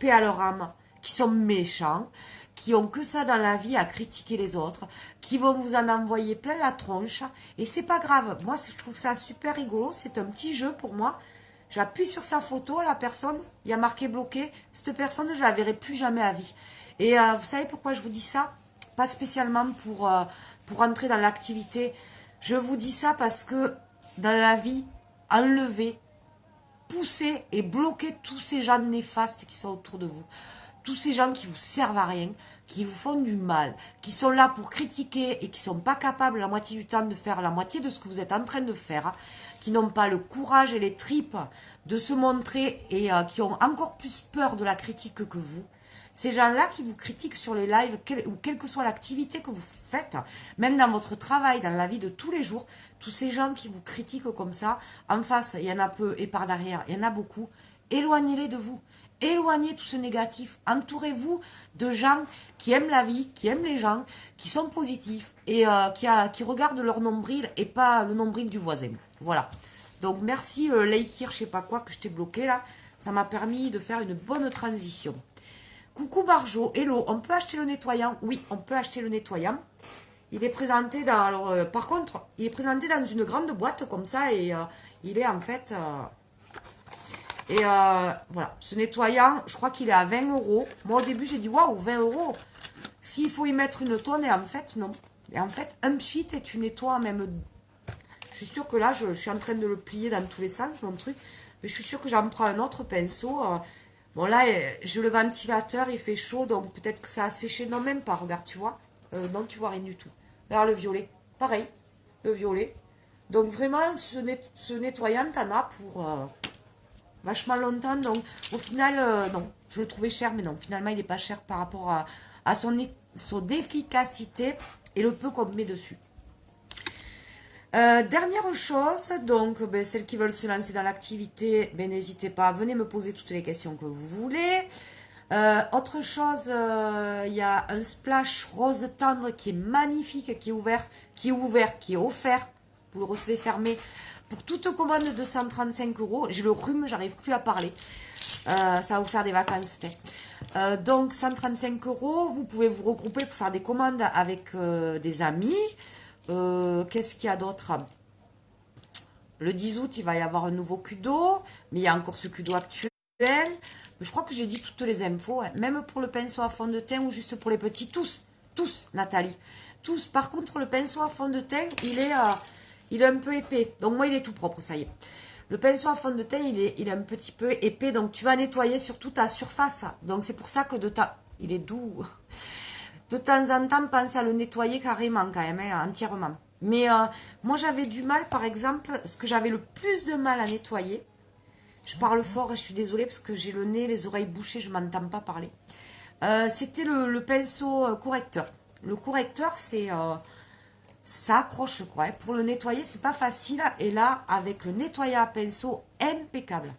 paix à leur âme, qui sont méchants, qui ont que ça dans la vie à critiquer les autres, qui vont vous en envoyer plein la tronche, et c'est pas grave. Moi, je trouve ça super rigolo, c'est un petit jeu pour moi. J'appuie sur sa photo, la personne, il y a marqué bloqué, cette personne, je la verrai plus jamais à vie. Et vous savez pourquoi je vous dis ça? Pas spécialement pour entrer dans l'activité. Je vous dis ça parce que dans la vie, enlever, pousser et bloquer tous ces gens néfastes qui sont autour de vous. Tous ces gens qui vous servent à rien, qui vous font du mal, qui sont là pour critiquer et qui sont pas capables la moitié du temps de faire la moitié de ce que vous êtes en train de faire, qui n'ont pas le courage et les tripes de se montrer et qui ont encore plus peur de la critique que vous. Ces gens-là qui vous critiquent sur les lives, ou quelle que soit l'activité que vous faites, même dans votre travail, dans la vie de tous les jours, tous ces gens qui vous critiquent comme ça, en face, il y en a peu, et par derrière, il y en a beaucoup, éloignez-les de vous. Éloignez tout ce négatif. Entourez-vous de gens qui aiment la vie, qui aiment les gens, qui sont positifs et qui regardent leur nombril et pas le nombril du voisin. Voilà. Donc merci Leikir, je sais pas quoi, que je t'ai bloqué là. Ça m'a permis de faire une bonne transition. Coucou Marjo, hello, on peut acheter le nettoyant? Oui, on peut acheter le nettoyant. Il est présenté dans... Alors, par contre, il est présenté dans une grande boîte comme ça et il est en fait... voilà, ce nettoyant, je crois qu'il est à 20 euros. Moi, au début, j'ai dit, waouh, 20 euros. S'il faut y mettre une tonne, et en fait, non. Et en fait, un pchit et tu nettoies même... Je suis sûre que là, je suis en train de le plier dans tous les sens, mon truc. Mais je suis sûre que j'en prends un autre pinceau. Bon, là, j'ai le ventilateur, il fait chaud, donc peut-être que ça a séché. Non, même pas, regarde, tu vois. Non, tu vois rien du tout. Regarde le violet. Pareil, le violet. Donc vraiment, ce nettoyant, t'en as pour vachement longtemps. Donc au final, non, je le trouvais cher, mais non, finalement, il n'est pas cher par rapport à son efficacité et le peu qu'on met dessus. Dernière chose, donc ben, celles qui veulent se lancer dans l'activité, ben, n'hésitez pas, venez me poser toutes les questions que vous voulez. Autre chose, il y a un splash rose tendre qui est magnifique, qui est offert. Vous le recevez fermé pour toute commande de 135 €. J'ai le rhume, j'arrive plus à parler. Ça va vous faire des vacances. Donc 135 €, vous pouvez vous regrouper pour faire des commandes avec des amis. Qu'est-ce qu'il y a d'autre? Le 10 août, il va y avoir un nouveau Kudo, mais il y a encore ce Kudo actuel. Je crois que j'ai dit toutes les infos, hein. Même pour le pinceau à fond de teint ou juste pour les petits, tous, Nathalie, tous. Par contre, le pinceau à fond de teint, il est un peu épais. Donc moi, il est tout propre, ça y est. Le pinceau à fond de teint, il est un petit peu épais, donc tu vas nettoyer surtout ta surface. Donc c'est pour ça que il est doux. De temps en temps, pense à le nettoyer carrément quand même, hein, entièrement. Mais moi, j'avais du mal, par exemple, ce que j'avais le plus de mal à nettoyer. Je parle fort et je suis désolée parce que j'ai le nez, les oreilles bouchées, je m'entends pas parler. C'était le pinceau correcteur. Le correcteur, ça accroche quoi. Hein. Pour le nettoyer, c'est pas facile. Et là, avec le nettoyant à pinceau, impeccable.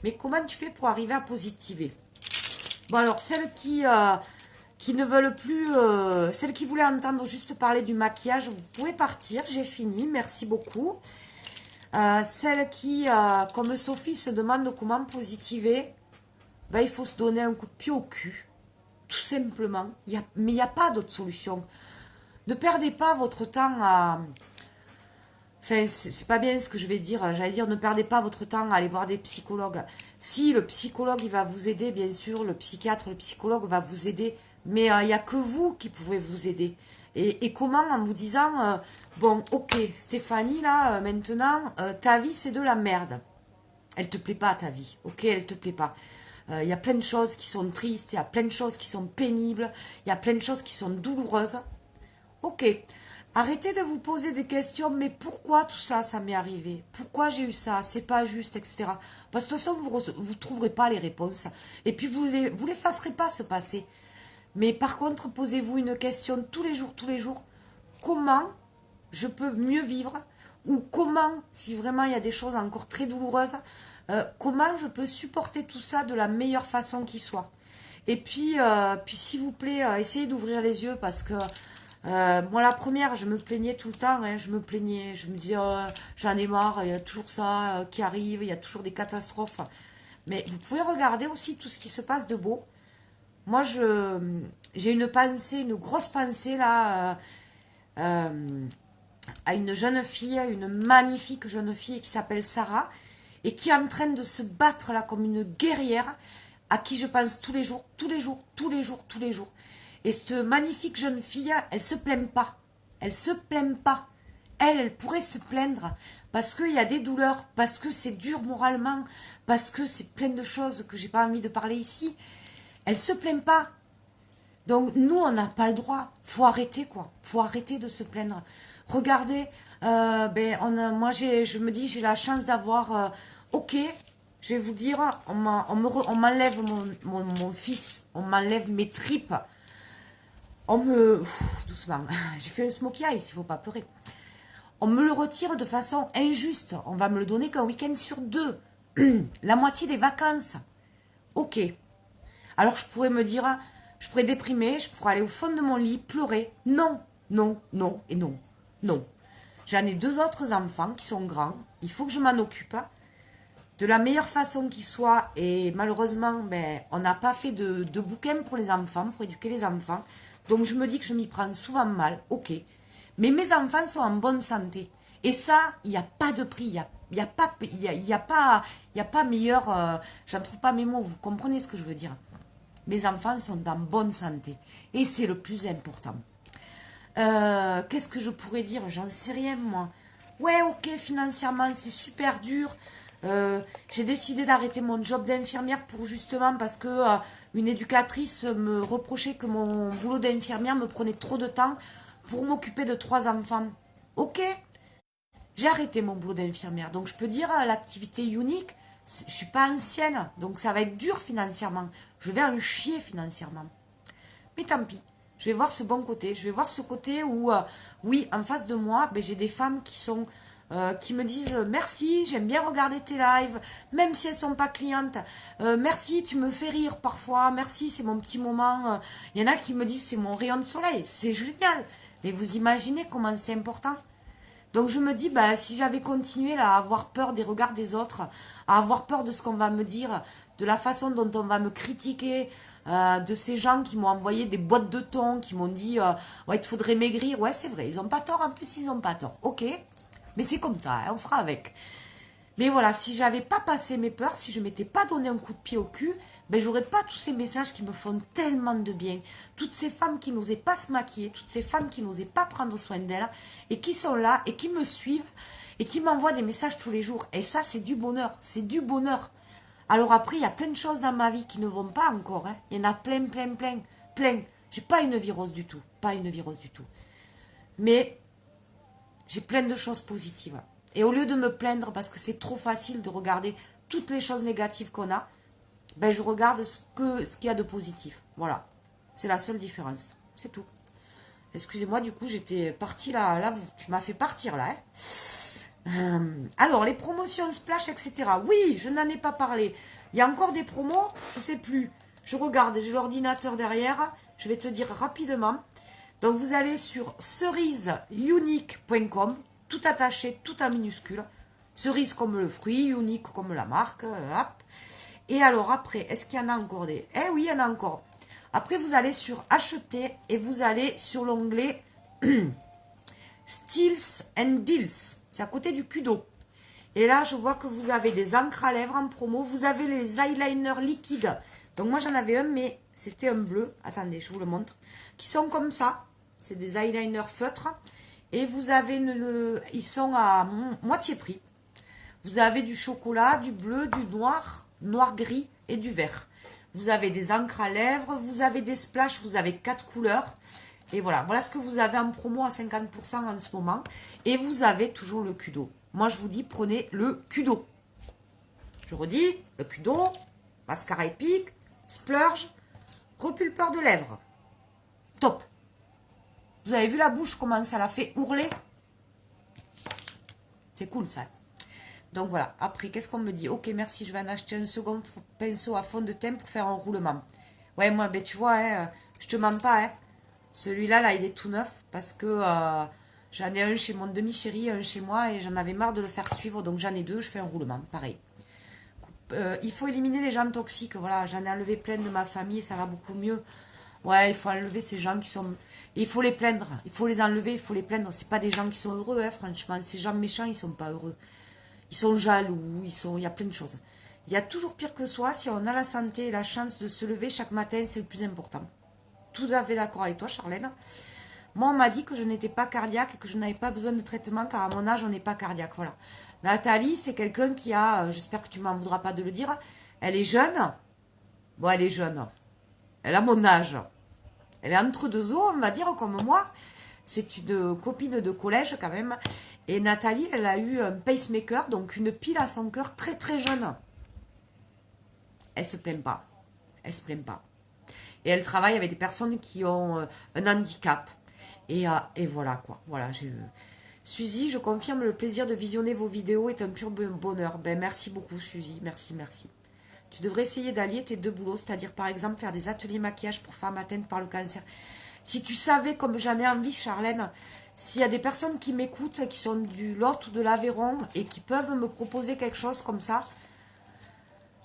Mais comment tu fais pour arriver à positiver? Bon alors, celles qui ne veulent plus, celles qui voulaient entendre juste parler du maquillage, vous pouvez partir, j'ai fini, merci beaucoup. Celles qui, comme Sophie, se demandent comment positiver, ben, il faut se donner un coup de pied au cul, tout simplement. Mais il n'y a pas d'autre solution. Ne perdez pas votre temps à... Enfin, c'est pas bien ce que je vais dire. J'allais dire, ne perdez pas votre temps à aller voir des psychologues. Si le psychologue, il va vous aider, bien sûr, le psychiatre, le psychologue va vous aider. Mais il n'y a que vous qui pouvez vous aider. Et comment? En vous disant, bon, ok, Stéphanie, là, maintenant, ta vie, c'est de la merde. Elle te plaît pas, ta vie. Ok, elle te plaît pas. Il y a plein de choses qui sont tristes, il y a plein de choses qui sont pénibles, il y a plein de choses qui sont douloureuses. Ok, arrêtez de vous poser des questions, mais pourquoi tout ça, ça m'est arrivé? Pourquoi j'ai eu ça? C'est pas juste, etc. Parce que de toute façon, vous ne trouverez pas les réponses. Et puis, vous les fasserez pas se passer. Mais par contre, posez-vous une question tous les jours. Comment je peux mieux vivre? Ou comment, si vraiment il y a des choses encore très douloureuses, comment je peux supporter tout ça de la meilleure façon qui soit? Et puis s'il vous plaît, essayez d'ouvrir les yeux parce que moi, la première, je me plaignais tout le temps, hein, je me disais, oh, j'en ai marre, il y a toujours ça qui arrive, il y a toujours des catastrophes. Mais vous pouvez regarder aussi tout ce qui se passe de beau. Moi, j'ai une pensée, une grosse pensée là, à une jeune fille, une magnifique jeune fille qui s'appelle Sarah et qui est en train de se battre là comme une guerrière à qui je pense tous les jours, tous les jours, tous les jours, tous les jours. Et cette magnifique jeune fille, elle se plaint pas. Elle se plaint pas. Elle pourrait se plaindre parce qu'il y a des douleurs, parce que c'est dur moralement, parce que c'est plein de choses que j'ai pas envie de parler ici. Elle se plaint pas. Donc nous, on n'a pas le droit. Faut arrêter quoi. Faut arrêter de se plaindre. Regardez, moi je me dis j'ai la chance d'avoir. Ok, je vais vous dire, on m'enlève mon fils, on m'enlève mes tripes. Doucement, j'ai fait le smokey eyes, il faut pas pleurer. On me le retire de façon injuste. On va me le donner qu'un week-end sur 2. La moitié des vacances. Ok. Alors je pourrais me dire, je pourrais déprimer, je pourrais aller au fond de mon lit, pleurer. Non, non, non et non. Non. J'en ai 2 autres enfants qui sont grands. Il faut que je m'en occupe de la meilleure façon qui soit. Et malheureusement, on n'a pas fait de bouquin pour les enfants, pour éduquer les enfants. Donc je me dis que je m'y prends souvent mal. Ok. Mais mes enfants sont en bonne santé. Et ça, il n'y a pas de prix. Il y a pas meilleur... j'en trouve pas mes mots. Vous comprenez ce que je veux dire? Mes enfants sont en bonne santé. Et c'est le plus important. Qu'est-ce que je pourrais dire? J'en sais rien, moi. Ouais, ok, financièrement, c'est super dur. J'ai décidé d'arrêter mon job d'infirmière pour justement parce que une éducatrice me reprochait que mon boulot d'infirmière me prenait trop de temps pour m'occuper de 3 enfants. Ok, j'ai arrêté mon boulot d'infirmière. Donc je peux dire l'activité unique, je suis pas ancienne, donc ça va être dur financièrement. Je vais en chier financièrement. Mais tant pis, je vais voir ce bon côté. Je vais voir ce côté où, oui, en face de moi, ben, j'ai des femmes qui me disent merci, j'aime bien regarder tes lives, même si elles sont pas clientes. Merci, tu me fais rire parfois. Merci, c'est mon petit moment. Il y en a qui me disent c'est mon rayon de soleil. C'est génial. Mais vous imaginez comment c'est important. Donc je me dis, bah, si j'avais continué là, à avoir peur des regards des autres, à avoir peur de ce qu'on va me dire, de la façon dont on va me critiquer, de ces gens qui m'ont envoyé des boîtes de thon, qui m'ont dit, ouais, il te faudrait maigrir. Ouais, c'est vrai, ils ont pas tort, en plus ils ont pas tort. Ok, mais c'est comme ça, hein, on fera avec. Mais voilà, si j'avais pas passé mes peurs, si je m'étais pas donné un coup de pied au cul, ben j'aurais pas tous ces messages qui me font tellement de bien. Toutes ces femmes qui n'osaient pas se maquiller, toutes ces femmes qui n'osaient pas prendre soin d'elles, et qui sont là, et qui me suivent, et qui m'envoient des messages tous les jours. Et ça, c'est du bonheur, c'est du bonheur. Alors après, il y a plein de choses dans ma vie qui ne vont pas encore. Hein. Il y en a plein, plein, plein, plein. J'ai pas une vie rose du tout, pas une vie rose du tout. Mais j'ai plein de choses positives. Et au lieu de me plaindre parce que c'est trop facile de regarder toutes les choses négatives qu'on a, ben je regarde ce qu'il y a de positif. Voilà. C'est la seule différence. C'est tout. Excusez-moi, du coup, j'étais partie là. Là, tu m'as fait partir là. Hein. Alors, les promotions Splash, etc. Oui, je n'en ai pas parlé. Il y a encore des promos, je sais plus. Je regarde, j'ai l'ordinateur derrière. Je vais te dire rapidement. Donc, vous allez sur ceriseunique.com, tout attaché, tout en minuscule. Cerise comme le fruit, unique comme la marque. Hop. Et alors, après, est-ce qu'il y en a encore des... Eh oui, il y en a encore. Après, vous allez sur acheter et vous allez sur l'onglet Steals and Deals. C'est à côté du Kudo. Et là, je vois que vous avez des encres à lèvres en promo. Vous avez les eyeliners liquides. Donc moi, j'en avais un, mais c'était un bleu. Attendez, je vous le montre. Qui sont comme ça. C'est des eyeliners feutres. Et vous avez ils sont à moitié prix. Vous avez du chocolat, du bleu, du noir, noir-gris et du vert. Vous avez des encres à lèvres, vous avez des splashes, vous avez 4 couleurs. Et voilà, voilà ce que vous avez en promo à 50% en ce moment. Et vous avez toujours le Kudo. Moi, je vous dis, prenez le Kudo. Je redis, le Kudo, mascara épique, splurge, repulpeur de lèvres. Top. Vous avez vu la bouche, comment ça l'a fait ourler? C'est cool, ça. Donc voilà, après, qu'est-ce qu'on me dit? Ok, merci, je vais en acheter un second pinceau à fond de teint pour faire un roulement. Ouais, moi, ben tu vois, hein, je te mens pas, hein. Celui-là, là, il est tout neuf parce que j'en ai un chez mon demi-chéri, un chez moi et j'en avais marre de le faire suivre, donc j'en ai deux, je fais un roulement, pareil. Il faut éliminer les gens toxiques, voilà, j'en ai enlevé plein de ma famille, ça va beaucoup mieux. Ouais, il faut enlever ces gens qui sont... Il faut les plaindre, il faut les enlever, il faut les plaindre. C'est pas des gens qui sont heureux, hein, franchement. Ces gens méchants, ils sont pas heureux. Ils sont jaloux, il y a plein de choses. Il y a toujours pire que soi. Si on a la santé et la chance de se lever chaque matin, c'est le plus important. Tout à fait d'accord avec toi, Charlène. Moi, on m'a dit que je n'étais pas cardiaque et que je n'avais pas besoin de traitement car à mon âge, on n'est pas cardiaque. Voilà. Nathalie, c'est quelqu'un qui a, j'espère que tu m'en voudras pas de le dire, elle est jeune. Bon, elle est jeune. Elle a mon âge. Elle est entre deux eaux, on va dire, comme moi. C'est une copine de collège quand même. Et Nathalie, elle a eu un pacemaker, donc une pile à son cœur très très jeune. Elle se plaint pas. Elle se plaint pas. Et elle travaille avec des personnes qui ont un handicap. Et voilà quoi. Voilà, Suzy, je confirme le plaisir de visionner vos vidéos est un pur bonheur. Ben merci beaucoup Suzy, merci, merci. Tu devrais essayer d'allier tes deux boulots, c'est-à-dire par exemple faire des ateliers maquillage pour femmes atteintes par le cancer. Si tu savais comme j'en ai envie, Charlène, s'il y a des personnes qui m'écoutent, qui sont du Lot ou de l'Aveyron et qui peuvent me proposer quelque chose comme ça,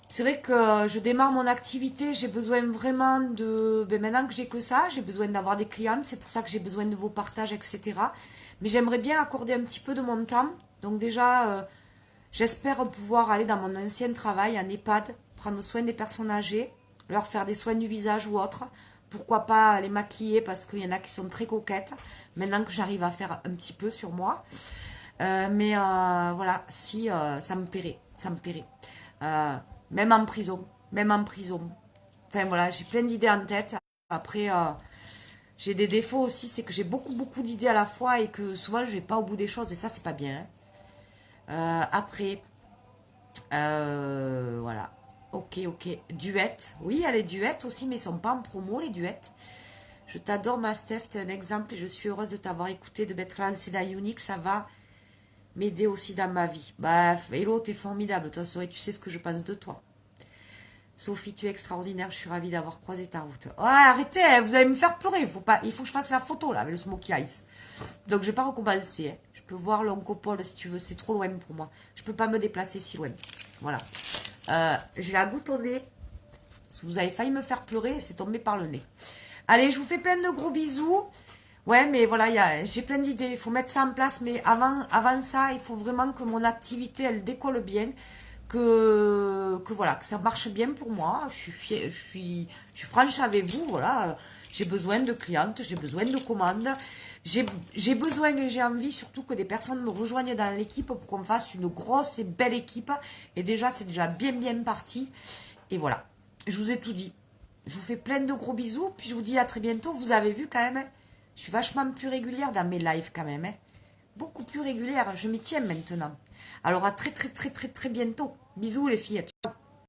c'est vrai que je démarre mon activité, j'ai besoin vraiment de... Ben maintenant que j'ai que ça, j'ai besoin d'avoir des clientes, c'est pour ça que j'ai besoin de vos partages, etc. Mais j'aimerais bien accorder un petit peu de mon temps. Donc déjà, j'espère pouvoir aller dans mon ancien travail en EHPAD, prendre soin des personnes âgées, leur faire des soins du visage ou autre, pourquoi pas les maquiller parce qu'il y en a qui sont très coquettes. Maintenant que j'arrive à faire un petit peu sur moi. Mais voilà, si ça me plairait, ça me plairait. Euh, même en prison, même en prison. Enfin voilà, j'ai plein d'idées en tête. Après, j'ai des défauts aussi, c'est que j'ai beaucoup d'idées à la fois et que souvent je vais pas au bout des choses et ça c'est pas bien. Après, voilà. Ok, ok. Duette. Oui, il y a les duettes aussi, mais ils sont pas en promo, les duettes. Je t'adore, ma Steph, t'es un exemple et je suis heureuse de t'avoir écouté, de m'être lancée dans Unique, ça va m'aider aussi dans ma vie. Bah, hello, t'es formidable, toi, et tu sais ce que je pense de toi. Sophie, tu es extraordinaire, je suis ravie d'avoir croisé ta route. Ouais, arrêtez, hein, vous allez me faire pleurer, il faut que je fasse la photo, là, avec le Smoky Eyes. Donc, je vais pas recommencer, hein. Je peux voir l'oncopole, si tu veux, c'est trop loin pour moi. Je peux pas me déplacer si loin. Voilà. J'ai la goutte au nez. Vous avez failli me faire pleurer et c'est tombé par le nez. Allez, je vous fais plein de gros bisous. Ouais, mais voilà, j'ai plein d'idées. Il faut mettre ça en place. Mais avant ça, il faut vraiment que mon activité, elle décolle bien. Que voilà, que ça marche bien pour moi. Je suis fière, je suis franche avec vous. Voilà, j'ai besoin de clientes, j'ai besoin de commandes. J'ai besoin et j'ai envie surtout que des personnes me rejoignent dans l'équipe pour qu'on fasse une grosse et belle équipe. Et déjà, c'est déjà bien parti. Et voilà, je vous ai tout dit. Je vous fais plein de gros bisous, puis je vous dis à très bientôt. Vous avez vu quand même, hein, je suis vachement plus régulière dans mes lives quand même. Hein. Beaucoup plus régulière, je m'y tiens maintenant. Alors à très bientôt. Bisous les filles.